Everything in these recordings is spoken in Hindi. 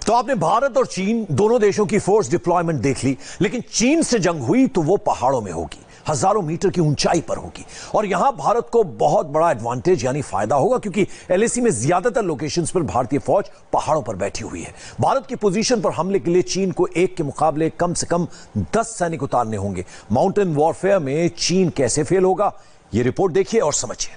तो आपने भारत और चीन दोनों देशों की फोर्स डिप्लॉयमेंट देख ली, लेकिन चीन से जंग हुई तो वो पहाड़ों में होगी, हजारों मीटर की ऊंचाई पर होगी। और यहां भारत को बहुत बड़ा एडवांटेज यानी फायदा होगा, क्योंकि एलएसी में ज्यादातर लोकेशंस पर भारतीय फौज पहाड़ों पर बैठी हुई है। भारत की पोजीशन पर हमले के लिए चीन को एक के मुकाबले कम से कम 10 सैनिक उतारने होंगे। माउंटेन वॉरफेयर में चीन कैसे फेल होगा, यह रिपोर्ट देखिए और समझिए।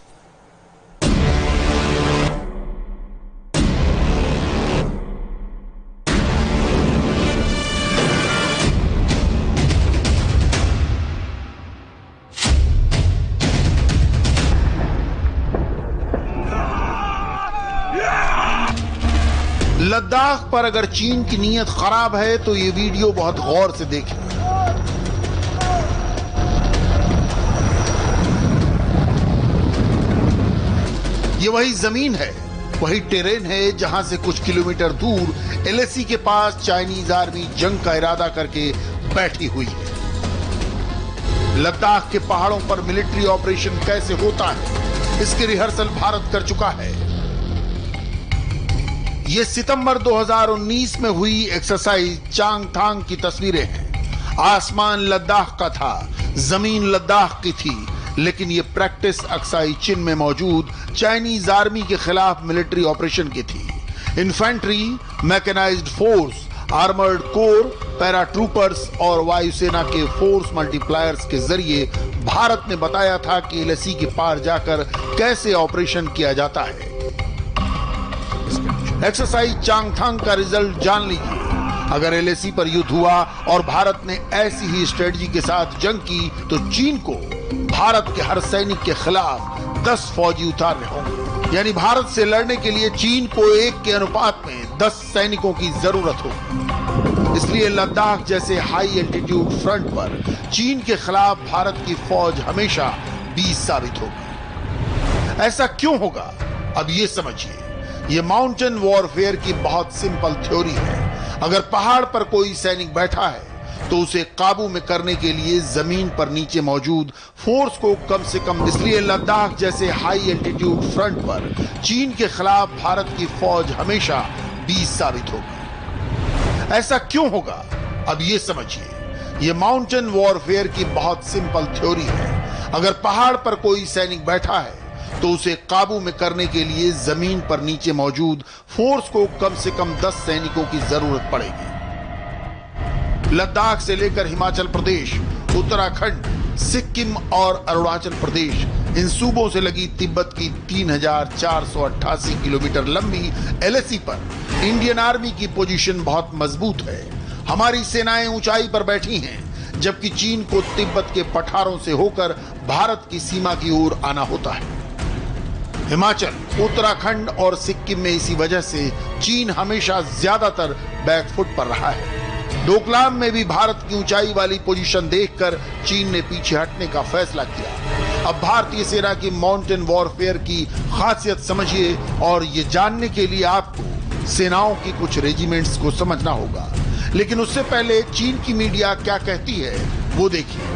लद्दाख पर अगर चीन की नीयत खराब है तो ये वीडियो बहुत गौर से देखें। ये वही जमीन है, वही टेरेन है जहां से कुछ किलोमीटर दूर एलएसी के पास चाइनीज आर्मी जंग का इरादा करके बैठी हुई है। लद्दाख के पहाड़ों पर मिलिट्री ऑपरेशन कैसे होता है, इसकी रिहर्सल भारत कर चुका है। ये सितंबर 2019 में हुई एक्सरसाइज चांगथांग की तस्वीरें हैं। आसमान लद्दाख का था, जमीन लद्दाख की थी, लेकिन ये प्रैक्टिस अक्साई चिन में मौजूद चाइनीज आर्मी के खिलाफ मिलिट्री ऑपरेशन की थी। Infantry, mechanised force, armoured corps, para troopers और वायुसेना के फोर्स मल्टीप्लायर्स के जरिए भारत ने बताया था कि एलएसी के पार जाकर कैसे ऑपरेशन किया जाता है। एक्सरसाइज चांगथांग का रिजल्ट जान लीजिए। अगर एलएसी पर युद्ध हुआ और भारत ने ऐसी ही स्ट्रेटजी के साथ जंग की तो चीन को भारत के हर सैनिक के खिलाफ 10 फौजी उतारने होंगे। यानी भारत से लड़ने के लिए चीन को 1 के अनुपात में 10 सैनिकों की जरूरत होगी। इसलिए लद्दाख जैसे हाई एल्टीट्यूड फ्रंट पर चीन के खिलाफ भारत की फौज हमेशा 20 साबित होगी। ऐसा क्यों होगा, अब ये समझिए। ये माउंटेन वॉरफेयर की बहुत सिंपल थ्योरी है। अगर पहाड़ पर कोई सैनिक बैठा है तो उसे काबू में करने के लिए जमीन पर नीचे मौजूद फोर्स को कम से कम, इसलिए लद्दाख जैसे हाई एल्टीट्यूड फ्रंट पर चीन के खिलाफ भारत की फौज हमेशा 20 साबित होगी। ऐसा क्यों होगा, अब ये समझिए। ये माउंटेन वॉरफेयर की बहुत सिंपल थ्योरी है। अगर पहाड़ पर कोई सैनिक बैठा है तो उसे काबू में करने के लिए जमीन पर नीचे मौजूद फोर्स को कम से कम 10 सैनिकों की जरूरत पड़ेगी। लद्दाख से लेकर हिमाचल प्रदेश, उत्तराखंड, सिक्किम और अरुणाचल प्रदेश, इन सूबों से लगी तिब्बत की 3488 किलोमीटर लंबी एलएसी पर इंडियन आर्मी की पोजीशन बहुत मजबूत है। हमारी सेनाएं ऊंचाई पर बैठी हैं, जबकि चीन को तिब्बत के पठारों से होकर भारत की सीमा की ओर आना होता है। हिमाचल, उत्तराखंड और सिक्किम में इसी वजह से चीन हमेशा ज्यादातर बैकफुट पर रहा है। डोकलाम में भी भारत की ऊंचाई वाली पोजीशन देखकर चीन ने पीछे हटने का फैसला किया। अब भारतीय सेना की माउंटेन वॉरफेयर की खासियत समझिए, और ये जानने के लिए आपको सेनाओं की कुछ रेजिमेंट्स को समझना होगा। लेकिन उससे पहले चीन की मीडिया क्या कहती है वो देखिए।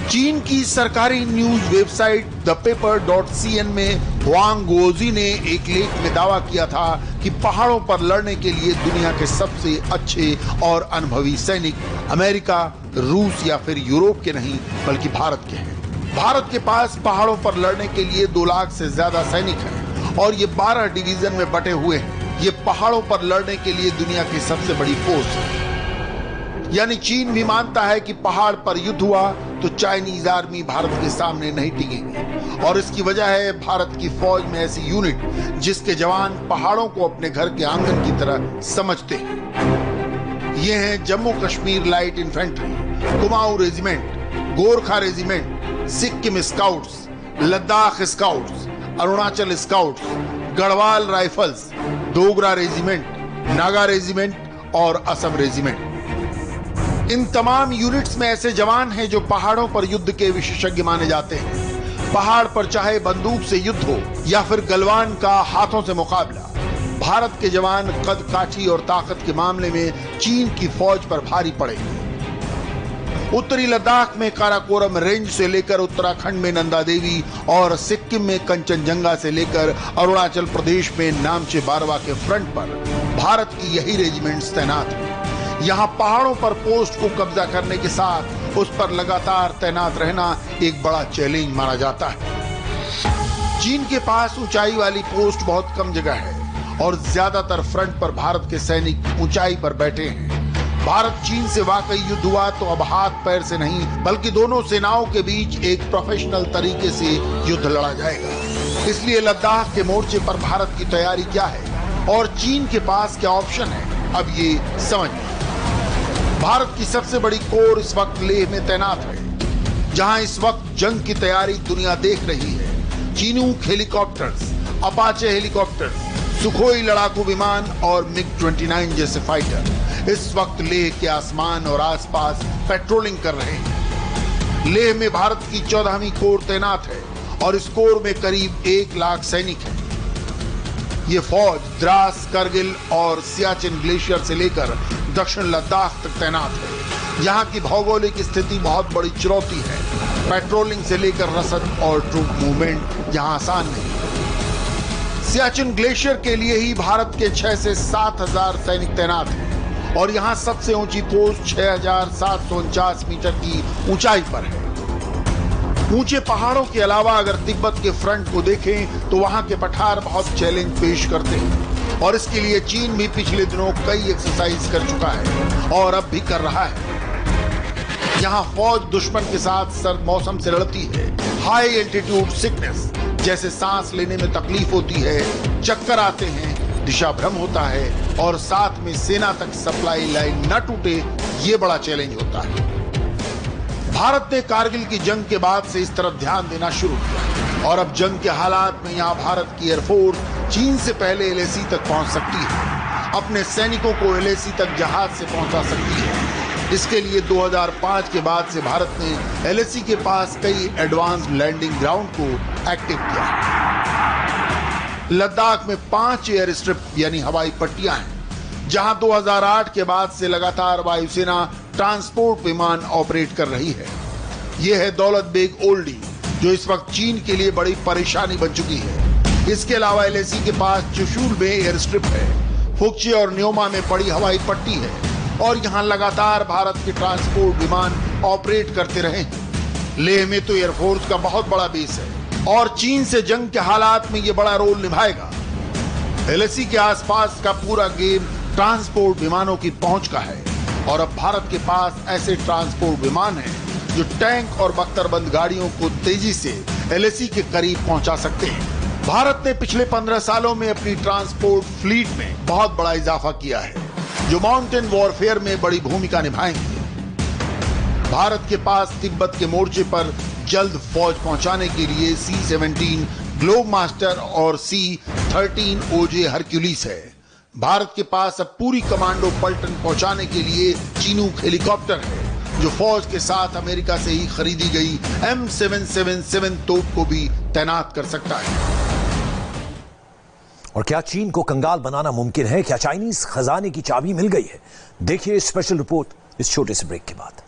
चीन की सरकारी न्यूज वेबसाइट thepaper.cn में हुआंग गुओजी ने एक लेख में दावा किया था कि पहाड़ों पर लड़ने के लिए दुनिया के सबसे अच्छे और अनुभवी सैनिक अमेरिका, रूस या फिर यूरोप के नहीं बल्कि भारत के हैं। भारत के पास पहाड़ों पर लड़ने के लिए 2 लाख से ज्यादा सैनिक हैं और ये 12 डिवीजन में बटे हुए हैं। ये पहाड़ों पर लड़ने के लिए दुनिया की सबसे बड़ी फोर्स है। यानी चीन भी मानता है कि पहाड़ पर युद्ध हुआ तो चाइनीज आर्मी भारत के सामने नहीं टिकेगी, और इसकी वजह है भारत की फौज में ऐसी यूनिट जिसके जवान पहाड़ों को अपने घर के आंगन की तरह समझते हैं। ये हैं Jammu Kashmir light infantry, Kumaon regiment, Gorkha regiment, Sikkim scouts, Ladakh scouts, Arunachal scouts, Garhwal rifles, Dogra regiment, Naga regiment और असम रेजिमेंट। इन तमाम यूनिट्स में ऐसे जवान हैं जो पहाड़ों पर युद्ध के विशेषज्ञ माने जाते हैं। पहाड़ पर चाहे बंदूक से युद्ध हो या फिर गलवान का हाथों से मुकाबला, भारत के जवान कद काठी और ताकत के मामले में चीन की फौज पर भारी पड़ेंगे। उत्तरी लद्दाख में काराकोरम रेंज से लेकर उत्तराखंड में नंदा देवी और सिक्किम में कंचनजंगा से लेकर अरुणाचल प्रदेश में नामचे बारवा के फ्रंट पर भारत की यही रेजिमेंट्स तैनात हैं। यहाँ पहाड़ों पर पोस्ट को कब्जा करने के साथ उस पर लगातार तैनात रहना एक बड़ा चैलेंज माना जाता है। चीन के पास ऊंचाई वाली पोस्ट बहुत कम जगह है और ज्यादातर फ्रंट पर भारत के सैनिक ऊंचाई पर बैठे हैं। भारत चीन से वाकई युद्ध हुआ तो अब हाथ पैर से नहीं बल्कि दोनों सेनाओं के बीच एक प्रोफेशनल तरीके से युद्ध लड़ा जाएगा। इसलिए लद्दाख के मोर्चे पर भारत की तैयारी क्या है और चीन के पास क्या ऑप्शन है, अब ये समझिए। भारत की सबसे बड़ी कोर इस वक्त लेह में तैनात है, जहां इस वक्त जंग की तैयारी दुनिया देख रही है। Chinook helicopters, Apache helicopters, Sukhoi लड़ाकू विमान और MiG-29 जैसे फाइटर इस वक्त लेह के आसमान और आसपास पेट्रोलिंग कर रहे हैं। लेह में भारत की 14वीं कोर तैनात है और इस कोर में करीब 1 लाख सैनिक हैं। ये फौज द्रास, करगिल और सियाचिन ग्लेशियर से लेकर दक्षिण लद्दाख तक तैनात है। यहाँ की भौगोलिक स्थिति बहुत बड़ी चुनौती है। पेट्रोलिंग से लेकर रसद और ट्रूप मूवमेंट यहाँ आसान नहीं। सियाचिन ग्लेशियर के लिए ही भारत के 6 से 7 हजार सैनिक तैनात हैं और यहाँ सबसे ऊंची पोस्ट 6,749 मीटर की ऊंचाई पर है। ऊंचे पहाड़ों के अलावा अगर तिब्बत के फ्रंट को देखें तो वहां के पठार बहुत चैलेंज पेश करते हैं और इसके लिए चीन भी पिछले दिनों कई एक्सरसाइज कर चुका है और अब भी कर रहा है। यहाँ फौज दुश्मन के साथ सर्द मौसम से लड़ती है। हाई एल्टीट्यूड सिकनेस जैसे सांस लेने में तकलीफ होती है, चक्कर आते हैं, दिशा भ्रम होता है और साथ में सेना तक सप्लाई लाइन न टूटे, ये बड़ा चैलेंज होता है। भारत ने कारगिल की जंग के बाद से इस तरफ ध्यान देना शुरू किया और अब जंग के हालात में यहाँ भारत की एयरफोर्स चीन से पहले LAC तक पहुंच सकती है, अपने सैनिकों को LAC तक जहाज से पहुंचा सकती है। इसके लिए 2005 के बाद से भारत ने LAC के पास कई एडवांस लैंडिंग ग्राउंड को एक्टिव किया। लद्दाख में 5 एयर स्ट्रिप यानी हवाई पट्टियां हैं, जहां 2008 के बाद से लगातार वायुसेना ट्रांसपोर्ट विमान ऑपरेट कर रही है। यह है दौलत बेग ओल्डी, जो इस वक्त चीन के लिए बड़ी परेशानी बन चुकी है। इसके अलावा LAC के पास चुशूल में एयर स्ट्रिप है, फुक्ची और न्योमा में बड़ी हवाई पट्टी है और यहाँ लगातार भारत के ट्रांसपोर्ट विमान ऑपरेट करते रहे हैं। लेह में तो एयरफोर्स का बहुत बड़ा बेस है और चीन से जंग के हालात में ये बड़ा रोल निभाएगा। LAC के आसपास का पूरा गेम ट्रांसपोर्ट विमानों की पहुंच का है और अब भारत के पास ऐसे ट्रांसपोर्ट विमान हैं जो टैंक और बख्तरबंद गाड़ियों को तेजी से LAC के करीब पहुंचा सकते हैं। भारत ने पिछले 15 सालों में अपनी ट्रांसपोर्ट फ्लीट में बहुत बड़ा इजाफा किया है, जो माउंटेन वॉरफेयर में बड़ी भूमिका निभाएंगे। भारत के पास तिब्बत के मोर्चे पर जल्द फौज पहुंचाने के लिए C-17 ग्लोब मास्टर और C-13 OJ हरक्यूलिस है। भारत के पास अब पूरी कमांडो पलटन पहुंचाने के लिए चीनूक हेलीकॉप्टर है, जो फौज के साथ अमेरिका से ही खरीदी गई M777 तोप को भी तैनात कर सकता है। और क्या चीन को कंगाल बनाना मुमकिन है? क्या चाइनीज खजाने की चाबी मिल गई है? देखिए स्पेशल रिपोर्ट इस छोटे से ब्रेक के बाद।